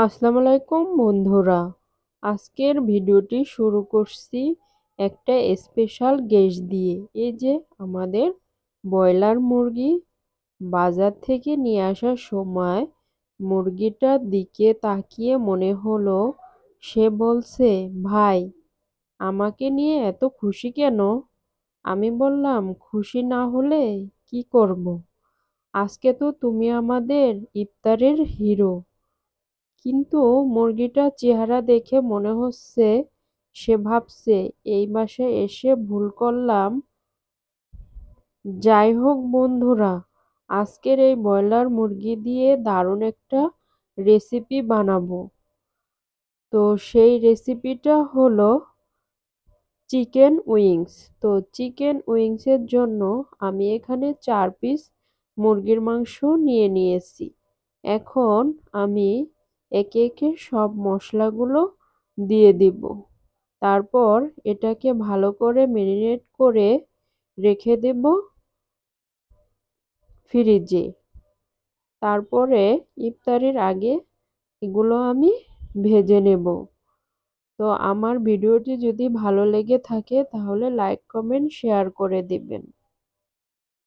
আসসালামু আলাইকুম বন্ধুরা। আজকের ভিডিওটি শুরু করছি একটা স্পেশাল গেস্ট দিয়ে। এই যে আমাদের ব্রয়লার মুরগি বাজার থেকে নিয়ে আসার সময় মুরগিটার দিকে তাকিয়ে মনে হলো সে বলছে, ভাই আমাকে নিয়ে এত খুশি কেন? আমি বললাম, খুশি না হলে কি করব? আজকে তো তুমি আমাদের ইফতারের হিরো। কিন্তু মুরগিটার চেহারা দেখে মনে হচ্ছে সে ভাবছে এই বাসায় এসে ভুল করলাম। যাই হোক বন্ধুরা, আজকের এই ব্রয়লার মুরগি দিয়ে দারুণ একটা রেসিপি বানাবো। তো সেই রেসিপিটা হলো চিকেন উইংস। তো চিকেন উইংসের জন্য আমি এখানে 4 পিস মুরগির মাংস নিয়ে নিয়েছি। এখন আমি একে একে সব মশলাগুলো দিয়ে দিব। তারপর এটাকে ভালো করে ম্যারিনেট করে রেখে দেব ফ্রিজে। তারপরে ইফতারির আগে এগুলো আমি ভেজে নেব। তো আমার ভিডিওটি যদি ভালো লেগে থাকে তাহলে লাইক কমেন্ট শেয়ার করে দিবেন।